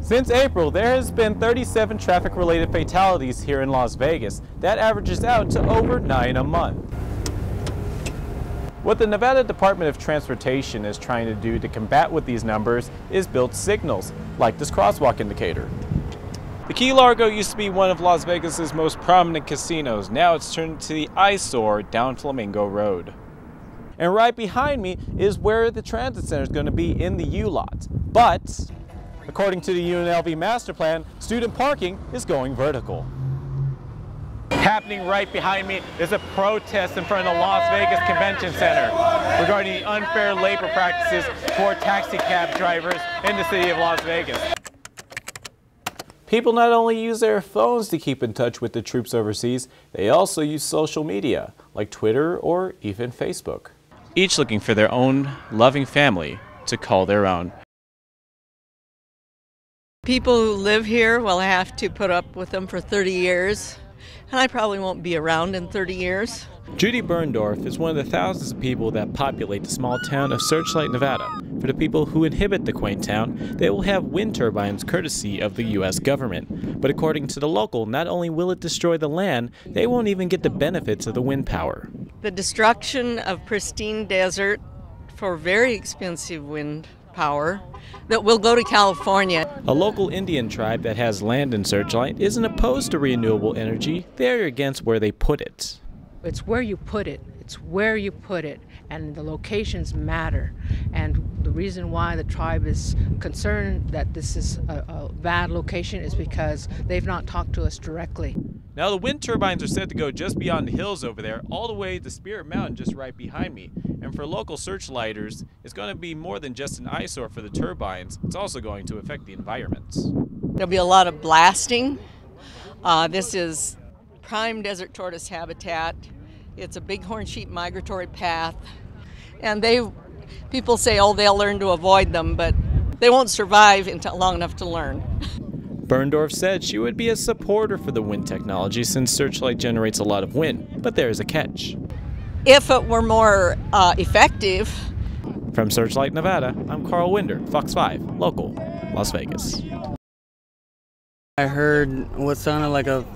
Since April, there has been 37 traffic-related fatalities here in Las Vegas. That averages out to over 9 a month. What the Nevada Department of Transportation is trying to do to combat with these numbers is build signals, like this crosswalk indicator. The Key Largo used to be one of Las Vegas's most prominent casinos. Now it's turned into the eyesore down Flamingo Road. And right behind me is where the transit center is going to be in the U-lot. But according to the UNLV master plan, student parking is going vertical. Happening right behind me is a protest in front of the Las Vegas Convention Center regarding the unfair labor practices for taxi cab drivers in the city of Las Vegas. People not only use their phones to keep in touch with the troops overseas, they also use social media like Twitter or even Facebook, each looking for their own loving family to call their own. People who live here will have to put up with them for 30 years, and I probably won't be around in 30 years. Judy Berndorf is one of the thousands of people that populate the small town of Searchlight, Nevada. For the people who inhabit the quaint town, they will have wind turbines courtesy of the U.S. government. But according to the local, not only will it destroy the land, they won't even get the benefits of the wind power. The destruction of pristine desert for very expensive wind power that will go to California. A local Indian tribe that has land in Searchlight isn't opposed to renewable energy. They're against where they put it. It's where you put it. It's where you put it, and the locations matter. And the reason why the tribe is concerned that this is a bad location is because they've not talked to us directly. Now the wind turbines are said to go just beyond the hills over there, all the way to Spirit Mountain just right behind me. And for local searchlighters, it's going to be more than just an eyesore for the turbines. It's also going to affect the environment. There'll be a lot of blasting. This is prime desert tortoise habitat. It's a bighorn sheep migratory path. And people say, oh, they'll learn to avoid them, but they won't survive until long enough to learn. Berndorf said she would be a supporter for the wind technology since Searchlight generates a lot of wind, but there is a catch. If it were more effective. From Searchlight, Nevada, I'm Carl Winder, Fox 5, local, Las Vegas. I heard what sounded like a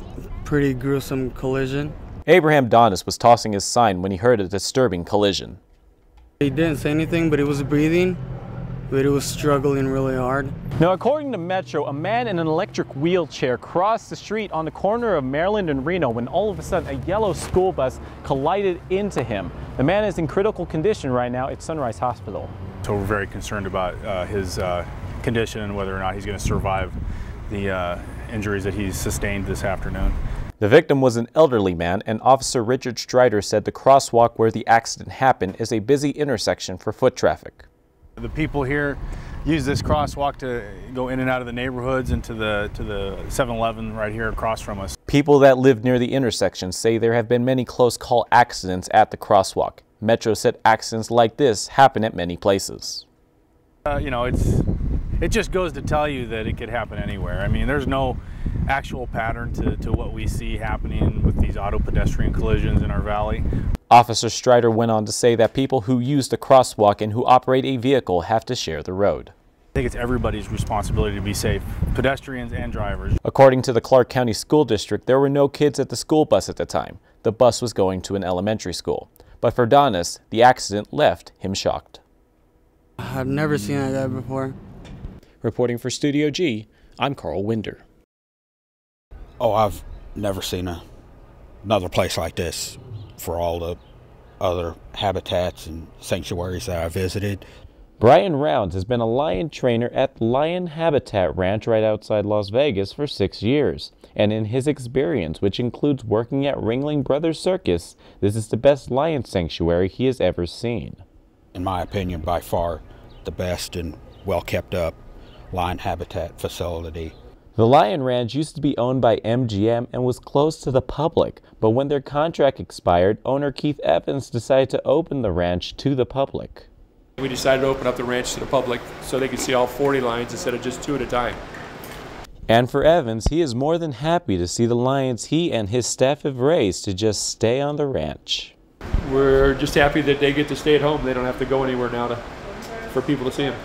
pretty gruesome collision. Abraham Donis was tossing his sign when he heard a disturbing collision. He didn't say anything, but he was breathing, but he was struggling really hard. Now, according to Metro, a man in an electric wheelchair crossed the street on the corner of Maryland and Reno when all of a sudden a yellow school bus collided into him. The man is in critical condition right now at Sunrise Hospital. So we're very concerned about his condition and whether or not he's going to survive the injuries that he's sustained this afternoon. The victim was an elderly man, and Officer Richard Strider said the crosswalk where the accident happened is a busy intersection for foot traffic. The people here use this crosswalk to go in and out of the neighborhoods and to the 7-Eleven right here across from us. People that live near the intersection say there have been many close call accidents at the crosswalk. Metro said accidents like this happen at many places. You know, it just goes to tell you that it could happen anywhere. I mean, there's no actual pattern to what we see happening with these auto pedestrian collisions in our valley. Officer Strider went on to say that people who use the crosswalk and who operate a vehicle have to share the road. I think it's everybody's responsibility to be safe, pedestrians and drivers. According to the Clark County School District, there were no kids at the school bus at the time. The bus was going to an elementary school. But for Donis, the accident left him shocked. I've never seen that before. Reporting for Studio G, I'm Carl Winder. Oh, I've never seen another place like this for all the other habitats and sanctuaries that I visited. Brian Rounds has been a lion trainer at Lion Habitat Ranch right outside Las Vegas for 6 years. And in his experience, which includes working at Ringling Brothers Circus, this is the best lion sanctuary he has ever seen. In my opinion, by far the best and well kept up lion habitat facility. The Lion Ranch used to be owned by MGM and was closed to the public, but when their contract expired, owner Keith Evans decided to open the ranch to the public. We decided to open up the ranch to the public so they could see all 40 lions instead of just 2 at a time. And for Evans, he is more than happy to see the lions he and his staff have raised to just stay on the ranch. We're just happy that they get to stay at home. They don't have to go anywhere now for people to see them.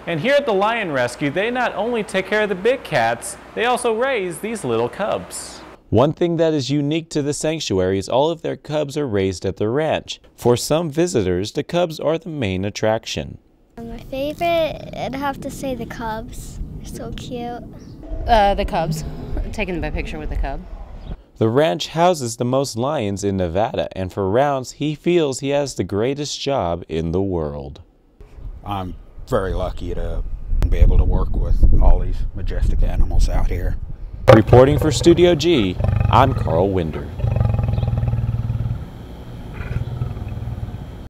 And here at the Lion Rescue, they not only take care of the big cats, they also raise these little cubs. One thing that is unique to the sanctuary is all of their cubs are raised at the ranch. For some visitors, the cubs are the main attraction. My favorite, I'd have to say the cubs. They're so cute. The cubs. Taking my picture with the cub. The ranch houses the most lions in Nevada, and for Rounds, he feels he has the greatest job in the world. I'm very lucky to be able to work with all these majestic animals out here. Reporting for Studio G, I'm Carl Winder.